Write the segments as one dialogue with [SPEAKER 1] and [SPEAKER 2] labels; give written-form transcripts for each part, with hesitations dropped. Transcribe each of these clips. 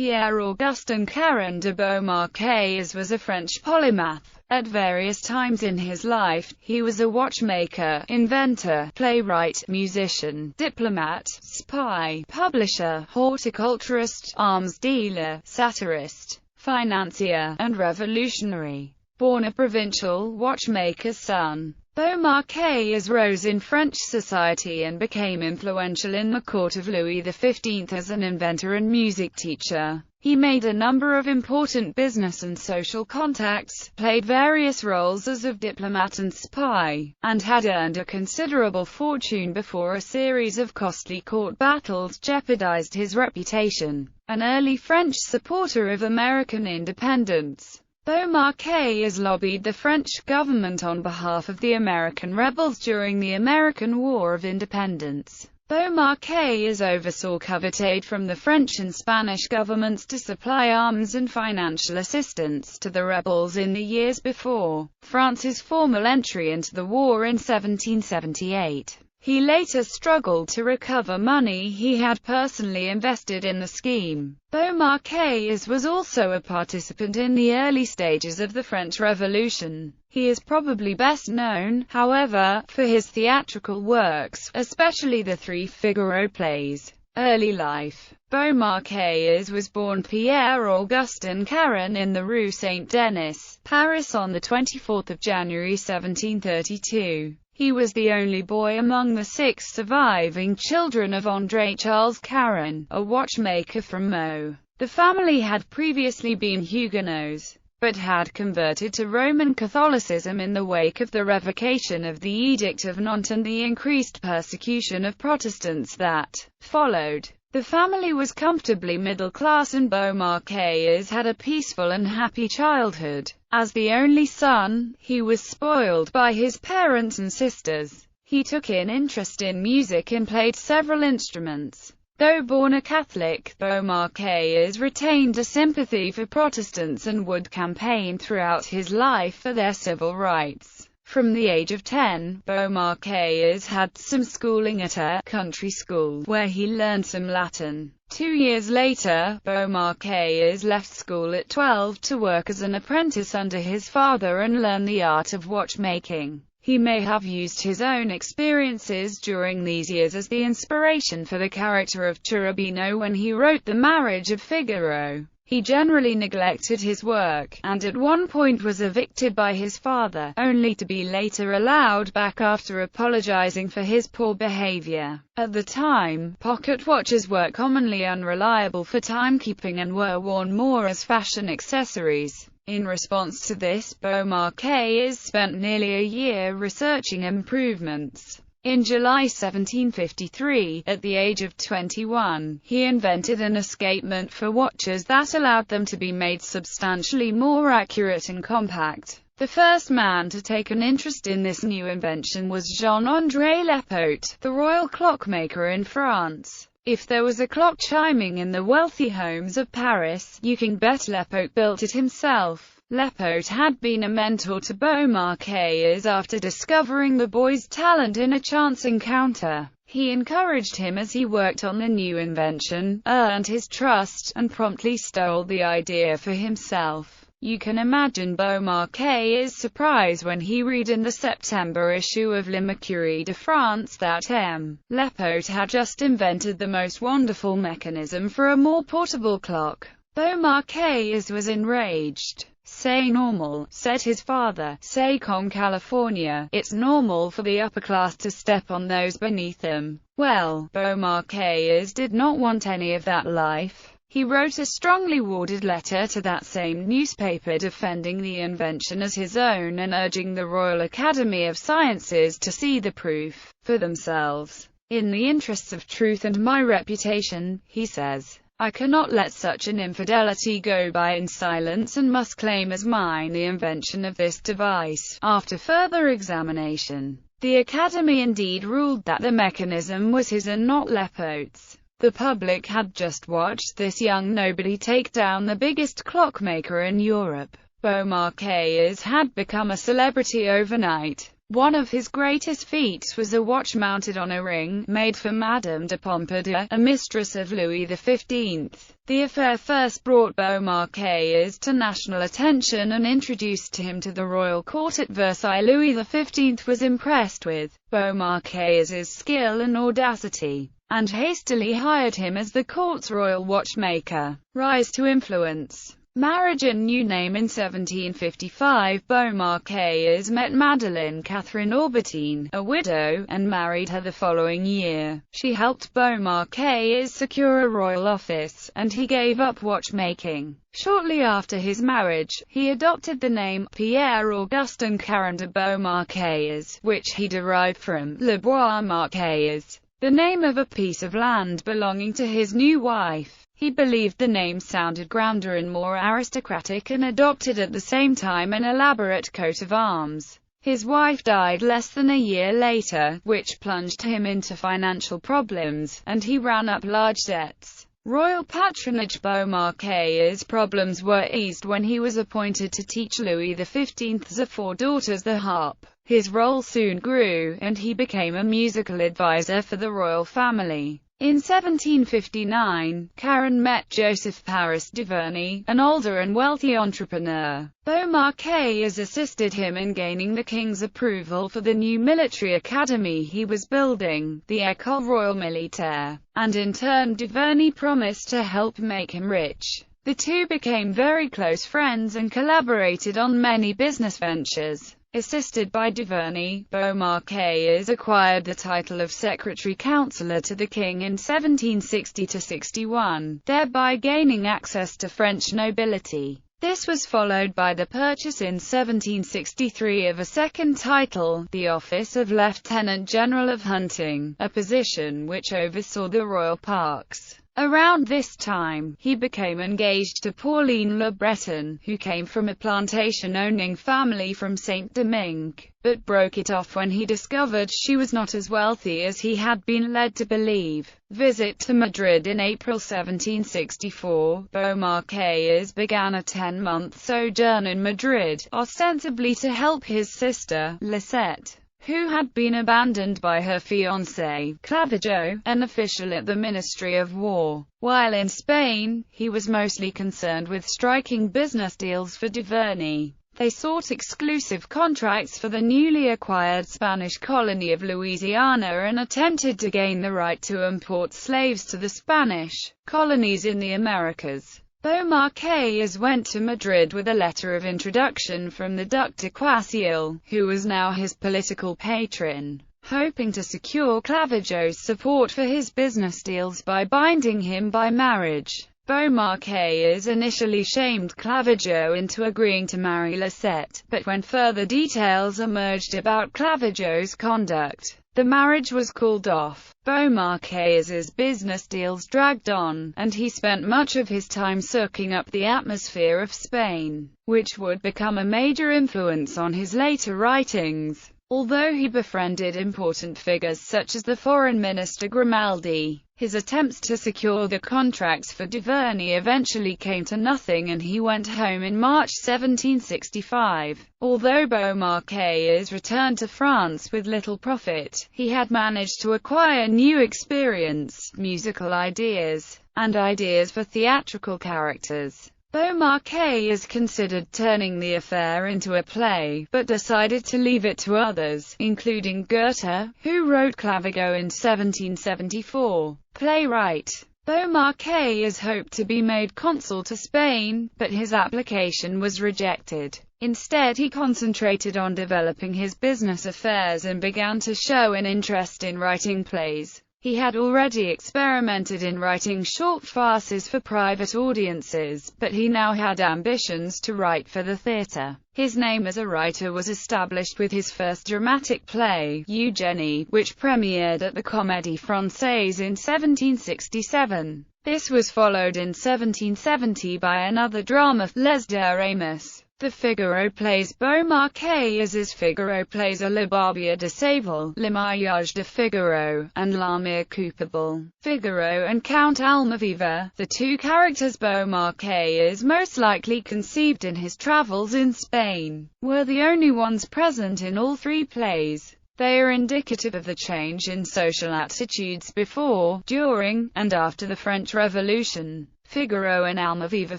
[SPEAKER 1] Pierre-Augustin Caron de Beaumarchais was a French polymath. At various times in his life, he was a watchmaker, inventor, playwright, musician, diplomat, spy, publisher, horticulturist, arms dealer, satirist, financier, and revolutionary. Born a provincial watchmaker's son, Beaumarchais rose in French society and became influential in the court of Louis XV as an inventor and music teacher. He made a number of important business and social contacts, played various roles as a diplomat and spy, and had earned a considerable fortune before a series of costly court battles jeopardized his reputation. An early French supporter of American independence, Beaumarchais lobbied the French government on behalf of the American rebels during the American War of Independence. Beaumarchais oversaw covert aid from the French and Spanish governments to supply arms and financial assistance to the rebels in the years before France's formal entry into the war in 1778. He later struggled to recover money he had personally invested in the scheme. Beaumarchais was also a participant in the early stages of the French Revolution. He is probably best known, however, for his theatrical works, especially the three Figaro plays. Early life. Beaumarchais was born Pierre-Augustin Caron in the Rue Saint-Denis, Paris on 24 January 1732. He was the only boy among the 6 surviving children of André Charles Caron, a watchmaker from Meaux. The family had previously been Huguenots, but had converted to Roman Catholicism in the wake of the revocation of the Edict of Nantes and the increased persecution of Protestants that followed. The family was comfortably middle class and Beaumarchais had a peaceful and happy childhood. As the only son, he was spoiled by his parents and sisters. He took an interest in music and played several instruments. Though born a Catholic, Beaumarchais retained a sympathy for Protestants and would campaign throughout his life for their civil rights. From the age of 10, Beaumarchais had some schooling at a country school, where he learned some Latin. 2 years later, Beaumarchais left school at 12 to work as an apprentice under his father and learn the art of watchmaking. He may have used his own experiences during these years as the inspiration for the character of Cherubino when he wrote The Marriage of Figaro. He generally neglected his work, and at one point was evicted by his father, only to be later allowed back after apologizing for his poor behavior. At the time, pocket watches were commonly unreliable for timekeeping and were worn more as fashion accessories. In response to this, Beaumarchais spent nearly a year researching improvements. In July 1753, at the age of 21, he invented an escapement for watches that allowed them to be made substantially more accurate and compact. The first man to take an interest in this new invention was Jean-André Lepaute, the royal clockmaker in France. If there was a clock chiming in the wealthy homes of Paris, you can bet Lepaute built it himself. Lepaute had been a mentor to Beaumarchais after discovering the boy's talent in a chance encounter. He encouraged him as he worked on the new invention, earned his trust, and promptly stole the idea for himself. You can imagine Beaumarchais' surprise when he read in the September issue of Le Mercure de France that M. Lepaute had just invented the most wonderful mechanism for a more portable clock. Beaumarchais was enraged. "C'est normal," said his father, "c'est comme California, it's normal for the upper class to step on those beneath them." Well, Beaumarchais did not want any of that life. He wrote a strongly worded letter to that same newspaper defending the invention as his own and urging the Royal Academy of Sciences to see the proof for themselves. "In the interests of truth and my reputation," he says, "I cannot let such an infidelity go by in silence and must claim as mine the invention of this device." After further examination, the Academy indeed ruled that the mechanism was his and not Lepaute's. The public had just watched this young nobody take down the biggest clockmaker in Europe. Beaumarchais had become a celebrity overnight. One of his greatest feats was a watch mounted on a ring, made for Madame de Pompadour, a mistress of Louis XV. The affair first brought Beaumarchais to national attention and introduced him to the royal court at Versailles. Louis XV was impressed with Beaumarchais's skill and audacity, and hastily hired him as the court's royal watchmaker. Rise to influence. Marriage and new name. In 1755, Beaumarchais met Madeleine Catherine Aubertine, a widow, and married her the following year. She helped Beaumarchais secure a royal office, and he gave up watchmaking. Shortly after his marriage, he adopted the name Pierre Augustin Caron de Beaumarchais, which he derived from Le Bois Marchais, the name of a piece of land belonging to his new wife. He believed the name sounded grander and more aristocratic and adopted at the same time an elaborate coat of arms. His wife died less than a year later, which plunged him into financial problems, and he ran up large debts. Royal patronage. Beaumarchais's problems were eased when he was appointed to teach Louis XV's four daughters the harp. His role soon grew, and he became a musical advisor for the royal family. In 1759, Caron met Joseph Paris Duvernay, an older and wealthy entrepreneur. Beaumarchais assisted him in gaining the king's approval for the new military academy he was building, the École Royale Militaire, and in turn Duvernay promised to help make him rich. The two became very close friends and collaborated on many business ventures. Assisted by Duvernay, Beaumarchais acquired the title of Secretary-Councillor to the king in 1760–61, thereby gaining access to French nobility. This was followed by the purchase in 1763 of a second title, the office of Lieutenant General of Hunting, a position which oversaw the royal parks. Around this time, he became engaged to Pauline Le Breton, who came from a plantation-owning family from Saint-Domingue, but broke it off when he discovered she was not as wealthy as he had been led to believe. Visit to Madrid. In April 1764, Beaumarchais began a 10-month sojourn in Madrid, ostensibly to help his sister, Lisette, who had been abandoned by her fiancé, Clavijo, an official at the Ministry of War. While in Spain, he was mostly concerned with striking business deals for Duvernay. They sought exclusive contracts for the newly acquired Spanish colony of Louisiana and attempted to gain the right to import slaves to the Spanish colonies in the Americas. Beaumarchais went to Madrid with a letter of introduction from the Duc de Choiseul, who was now his political patron, hoping to secure Clavijo's support for his business deals by binding him by marriage. Beaumarchais initially shamed Clavijo into agreeing to marry Lisette, but when further details emerged about Clavijo's conduct, the marriage was called off. Beaumarchais's business deals dragged on, and he spent much of his time soaking up the atmosphere of Spain, which would become a major influence on his later writings. Although he befriended important figures such as the foreign minister Grimaldi, his attempts to secure the contracts for Duvernay eventually came to nothing and he went home in March 1765. Although Beaumarchais returned to France with little profit, he had managed to acquire new experience, musical ideas, and ideas for theatrical characters. Beaumarchais considered turning the affair into a play, but decided to leave it to others, including Goethe, who wrote Clavijo in 1774. Playwright Beaumarchais hoped to be made consul to Spain, but his application was rejected. Instead he concentrated on developing his business affairs and began to show an interest in writing plays. He had already experimented in writing short farces for private audiences, but he now had ambitions to write for the theatre. His name as a writer was established with his first dramatic play, Eugénie, which premiered at the Comédie Française in 1767. This was followed in 1770 by another drama, Les Deux Amis, The Figaro plays Beaumarchais as his Figaro plays a Le Barbier de Sable, Le Mariage de Figaro, and L'Amir Coupable. Figaro and Count Almaviva, the two characters Beaumarchais most likely conceived in his travels in Spain, were the only ones present in all three plays. They are indicative of the change in social attitudes before, during, and after the French Revolution. Figaro and Almaviva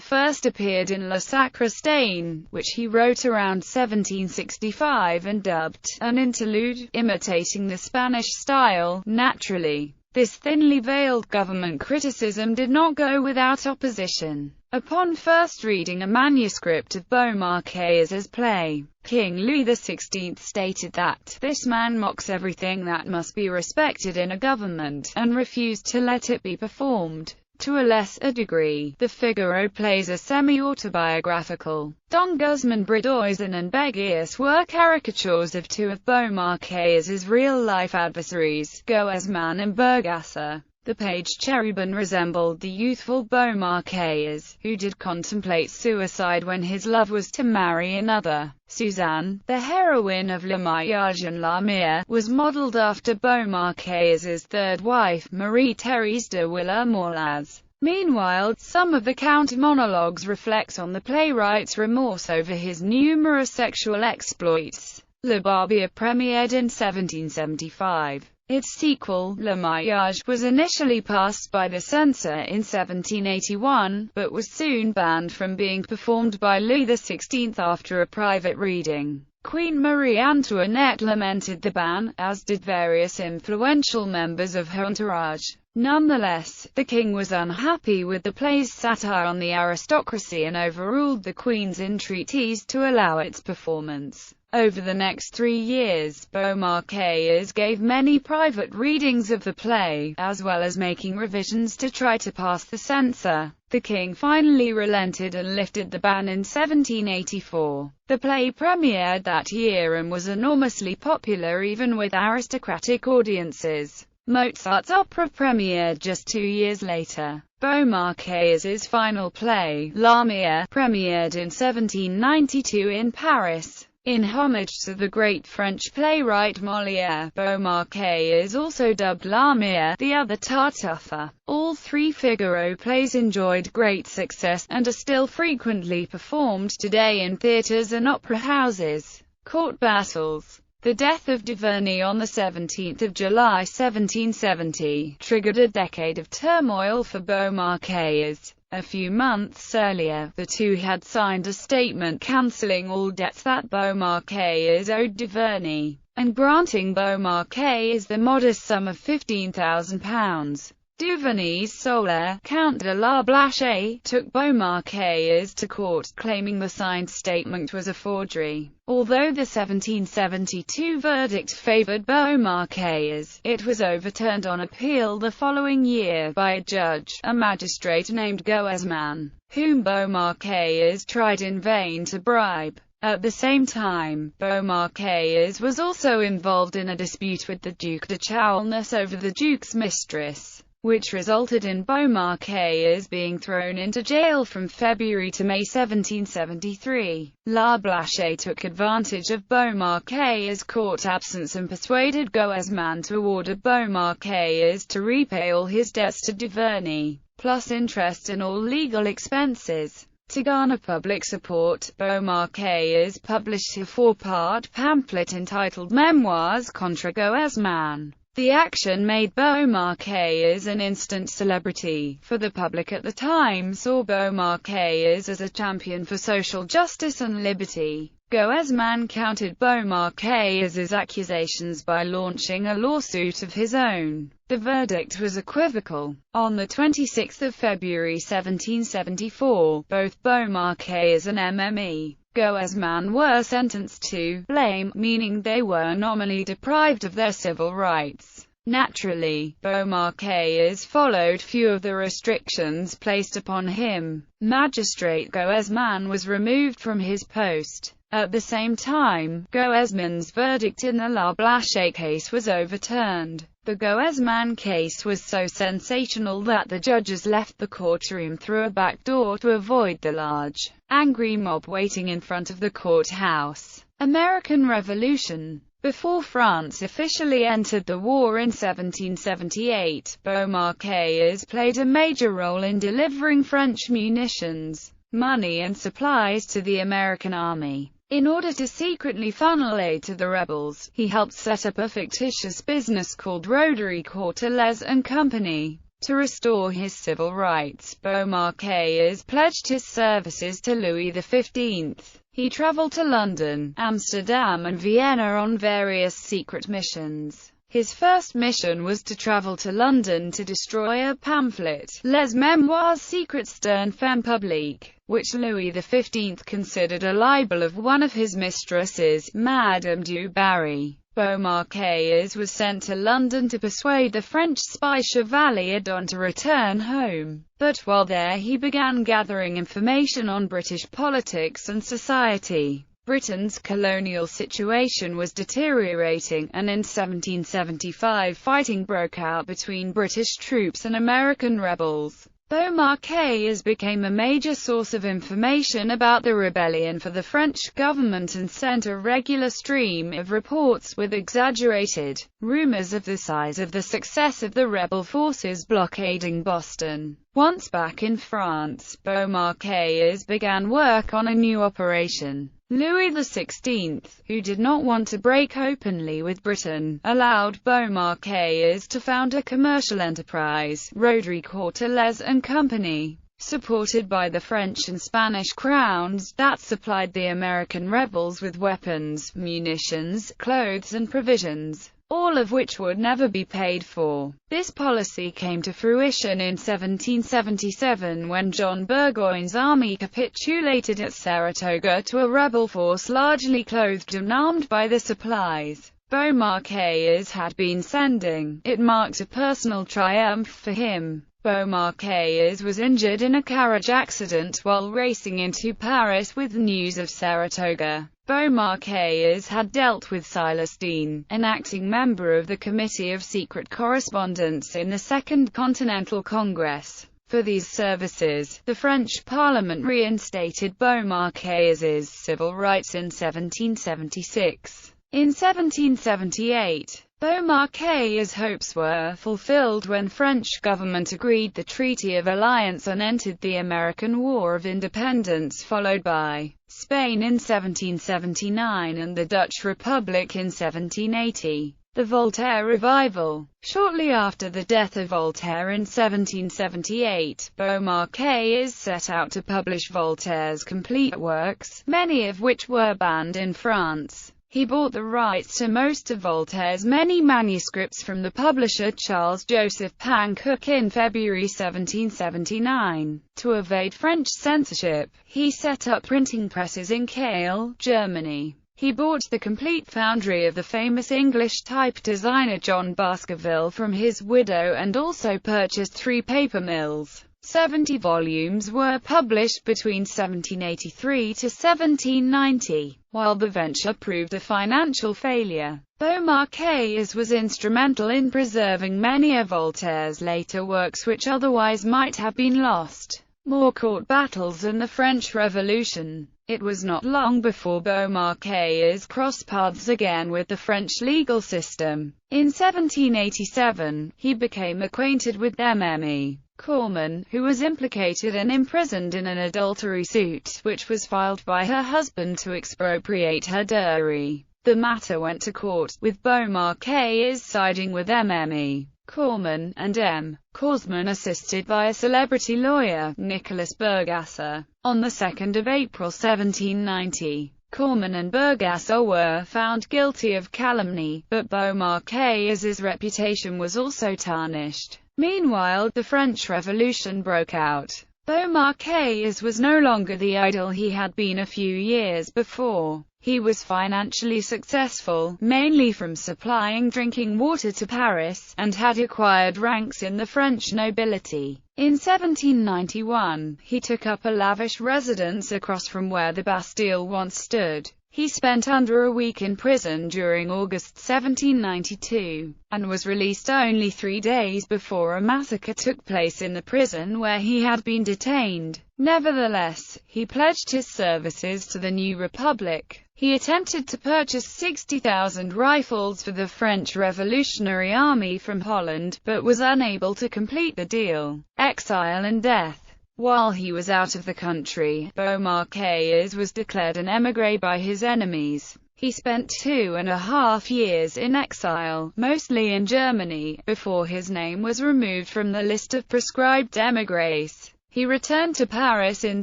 [SPEAKER 1] first appeared in La Sacrestaine, which he wrote around 1765 and dubbed an interlude, imitating the Spanish style. Naturally, this thinly veiled government criticism did not go without opposition. Upon first reading a manuscript of Beaumarchais's play, King Louis XVI stated that, "This man mocks everything that must be respected in a government," and refused to let it be performed. To a lesser degree, the Figaro plays are semi-autobiographical. Don Guzman Bridoisin and Beguias were caricatures of two of Beaumarchais's real-life adversaries, Goesman and Bergassa. The page Cherubin resembled the youthful Beaumarchais, who did contemplate suicide when his love was to marry another. Suzanne, the heroine of Le Mariage and L'Amir, was modelled after Beaumarchais's third wife, Marie-Thérèse de Villars-Morlaz. Meanwhile, some of the Count monologues reflect on the playwright's remorse over his numerous sexual exploits. Le Barbier premiered in 1775. Its sequel, Le Mariage, was initially passed by the censor in 1781, but was soon banned from being performed by Louis XVI after a private reading. Queen Marie Antoinette lamented the ban, as did various influential members of her entourage. Nonetheless, the king was unhappy with the play's satire on the aristocracy and overruled the queen's entreaties to allow its performance. Over the next 3 years, Beaumarchais gave many private readings of the play, as well as making revisions to try to pass the censor. The king finally relented and lifted the ban in 1784. The play premiered that year and was enormously popular even with aristocratic audiences. Mozart's opera premiered just 2 years later. Beaumarchais's final play, L'Amir, premiered in 1792 in Paris. In homage to the great French playwright Molière, Beaumarchais is also dubbed L'Amir, the other Tartuffe. All three Figaro plays enjoyed great success, and are still frequently performed today in theatres and opera houses. Court battles. The death of Duvernay on 17 July 1770 triggered a decade of turmoil for Beaumarchais. A few months earlier, the two had signed a statement cancelling all debts that Beaumarchais owed Duvernay, and granting Beaumarchais the modest sum of £15,000. Duvernay's sole heir, Count de la Blache, took Beaumarchais to court, claiming the signed statement was a forgery. Although the 1772 verdict favoured Beaumarchais, it was overturned on appeal the following year by a judge, a magistrate named Goesman, whom Beaumarchais tried in vain to bribe. At the same time, Beaumarchais was also involved in a dispute with the Duc de Chaulnes over the Duke's mistress, which resulted in Beaumarchais being thrown into jail from February to May 1773. La Blache took advantage of Beaumarchais' court absence and persuaded Goesman to order Beaumarchais to repay all his debts to Duvernay, plus interest and all legal expenses. To garner public support, Beaumarchais published a 4-part pamphlet entitled Memoirs contre Goesman. The action made Beaumarchais an instant celebrity, for the public at the time saw Beaumarchais as a champion for social justice and liberty. Goesman countered Beaumarchais's accusations by launching a lawsuit of his own. The verdict was equivocal. On 26 February 1774, both Beaumarchais and Mme. Goesman were sentenced to blame, meaning they were nominally deprived of their civil rights. Naturally, Beaumarchais followed few of the restrictions placed upon him. Magistrate Goesman was removed from his post, At the same time, Goesman's verdict in the La Blache case was overturned. The Goesman case was so sensational that the judges left the courtroom through a back door to avoid the large, angry mob waiting in front of the courthouse. American Revolution. Before France officially entered the war in 1778, Beaumarchais played a major role in delivering French munitions, money and supplies to the American army. In order to secretly funnel aid to the rebels, he helped set up a fictitious business called Rotary Cortez and Company. To restore his civil rights, Beaumarchais pledged his services to Louis XV. He traveled to London, Amsterdam and Vienna on various secret missions. His first mission was to travel to London to destroy a pamphlet, Les Mémoires Secrets d'un Femme Publique, which Louis XV considered a libel of one of his mistresses, Madame du Barry. Beaumarchais was sent to London to persuade the French spy Chevalier d'On to return home. But while there he began gathering information on British politics and society. Britain's colonial situation was deteriorating, and in 1775 fighting broke out between British troops and American rebels. Beaumarchais became a major source of information about the rebellion for the French government and sent a regular stream of reports with exaggerated rumors of the size of the success of the rebel forces blockading Boston. Once back in France, Beaumarchais began work on a new operation. Louis XVI, who did not want to break openly with Britain, allowed Beaumarchais to found a commercial enterprise, Rotary Cortez and Company, supported by the French and Spanish crowns, that supplied the American rebels with weapons, munitions, clothes and provisions, all of which would never be paid for. This policy came to fruition in 1777 when John Burgoyne's army capitulated at Saratoga to a rebel force largely clothed and armed by the supplies Beaumarchais had been sending. It marked a personal triumph for him. Beaumarchais was injured in a carriage accident while racing into Paris with news of Saratoga. Beaumarchais had dealt with Silas Deane, an acting member of the Committee of Secret Correspondence in the Second Continental Congress. For these services, the French Parliament reinstated Beaumarchais's civil rights in 1776. In 1778, Beaumarchais's hopes were fulfilled when French government agreed the Treaty of Alliance and entered the American War of Independence, followed by Spain in 1779 and the Dutch Republic in 1780. The Voltaire Revival. Shortly after the death of Voltaire in 1778, Beaumarchais set out to publish Voltaire's complete works, many of which were banned in France. He bought the rights to most of Voltaire's many manuscripts from the publisher Charles-Joseph Pancouc in February 1779. To evade French censorship, he set up printing presses in Kehl, Germany. He bought the complete foundry of the famous English type designer John Baskerville from his widow and also purchased 3 paper mills. 70 volumes were published between 1783 to 1790. While the venture proved a financial failure, Beaumarchais was instrumental in preserving many of Voltaire's later works which otherwise might have been lost. More court battles and the French Revolution. It was not long before Beaumarchais crossed paths again with the French legal system. In 1787, he became acquainted with Mme. Corman, who was implicated and imprisoned in an adultery suit, which was filed by her husband to expropriate her dowry. The matter went to court, with Beaumarchais siding with Mme. Corman, and M. Korsman assisted by a celebrity lawyer, Nicholas Bergasser. On the 2nd of April 1790, Corman and Bergasser were found guilty of calumny, but Beaumarchais's reputation was also tarnished. Meanwhile, the French Revolution broke out. Beaumarchais was no longer the idol he had been a few years before. He was financially successful, mainly from supplying drinking water to Paris, and had acquired ranks in the French nobility. In 1791, he took up a lavish residence across from where the Bastille once stood. He spent under a week in prison during August 1792, and was released only 3 days before a massacre took place in the prison where he had been detained. Nevertheless, he pledged his services to the new republic. He attempted to purchase 60,000 rifles for the French Revolutionary Army from Holland, but was unable to complete the deal. Exile and Death. While he was out of the country, Beaumarchais was declared an émigré by his enemies. He spent 2.5 years in exile, mostly in Germany, before his name was removed from the list of proscribed émigrés. He returned to Paris in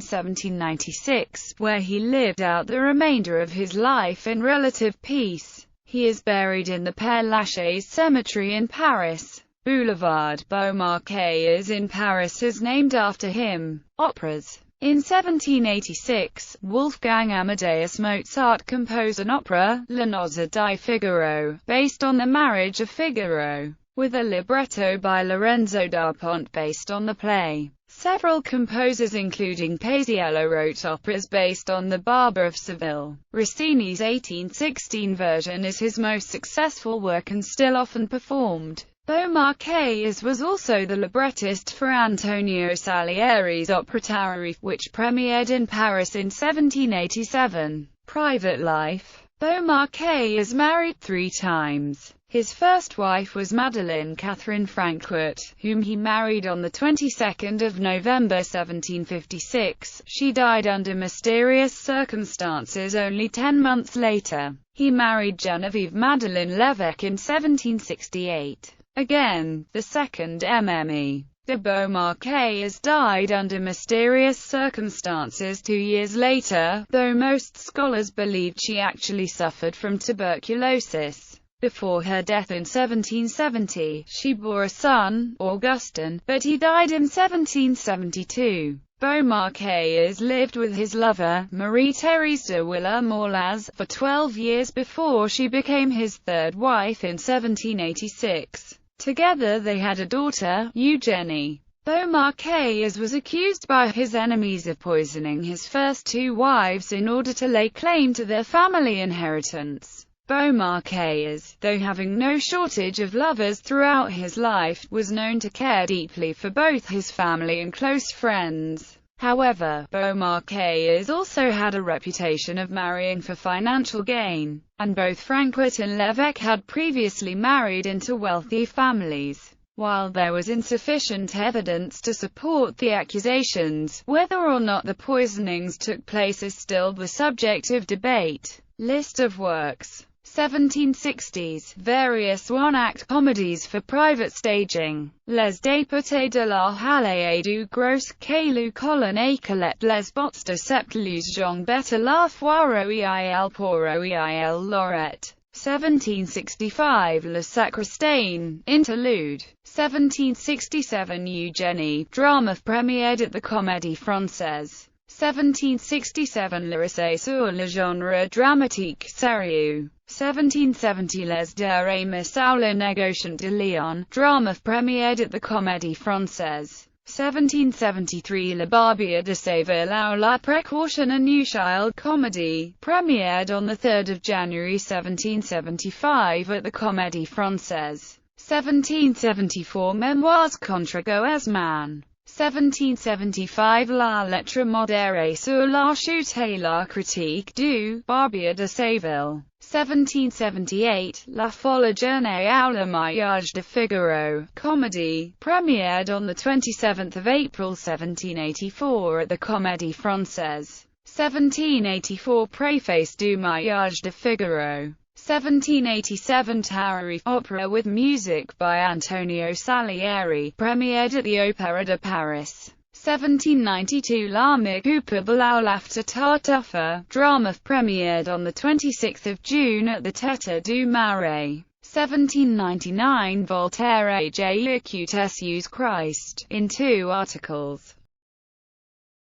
[SPEAKER 1] 1796, where he lived out the remainder of his life in relative peace. He is buried in the Père Lachaise cemetery in Paris. Boulevard Beaumarchais in Paris is named after him. Operas. In 1786, Wolfgang Amadeus Mozart composed an opera, La Nozze di Figaro, based on the Marriage of Figaro, with a libretto by Lorenzo da Ponte based on the play. Several composers including Paisiello wrote operas based on The Barber of Seville. Rossini's 1816 version is his most successful work and still often performed. Beaumarchais was also the librettist for Antonio Salieri's opera Tararif, which premiered in Paris in 1787. Private life. Beaumarchais is married 3 times. His first wife was Madeleine Catherine Francourt, whom he married on the 22nd of November 1756. She died under mysterious circumstances only 10 months later. He married Geneviève Madeleine Lévesque in 1768. Again, the second MME. De Beaumarchais died under mysterious circumstances 2 years later, though most scholars believed she actually suffered from tuberculosis. Before her death in 1770, she bore a son, Augustin, but he died in 1772. Beaumarchais lived with his lover, Marie-Thérèse de Villars-Morlas, for 12 years before she became his third wife in 1786. Together they had a daughter, Eugénie. Beaumarchais was accused by his enemies of poisoning his first 2 wives in order to lay claim to their family inheritance. Beaumarchais, though having no shortage of lovers throughout his life, was known to care deeply for both his family and close friends. However, Beaumarchais also had a reputation of marrying for financial gain, and both Francourt and Lévesque had previously married into wealthy families. While there was insufficient evidence to support the accusations, whether or not the poisonings took place is still the subject of debate. List of works. 1760s, various one-act comedies for private staging. Les députés de la Halle du Gros Caillou Colin et Colette les bottes de Septelus Jean Betta la Foire Oeil pour Oeil Lorette. 1765, Le Sacristain, Interlude. 1767, Eugénie, drama premiered at the Comédie Française. 1767, Le Récit sur le genre dramatique sérieux. 1770, Les Drames ou le Négociant de Lyon, drama premiered at the Comédie Française. 1773, Le Barbier de Séville ou La Précaution, a new child comedy, premiered on 3 January 1775 at the Comédie Française. 1774, Mémoires contre Goesman. 1775, La lettre modérée sur la chute et la critique du Barbier de Séville. 1778, La folle journée ou le mariage de Figaro, comedy, premiered on 27 April 1784 at the Comédie Française. 1784, Préface du mariage de Figaro. 1787, Tararif, opera with music by Antonio Salieri, premiered at the Opéra de Paris. 1792, L'Ami coupable ou l'After Tartuffe, drama premiered on 26 June at the Théâtre du Marais. 1799, Voltaire Age et Christ, in 2 articles.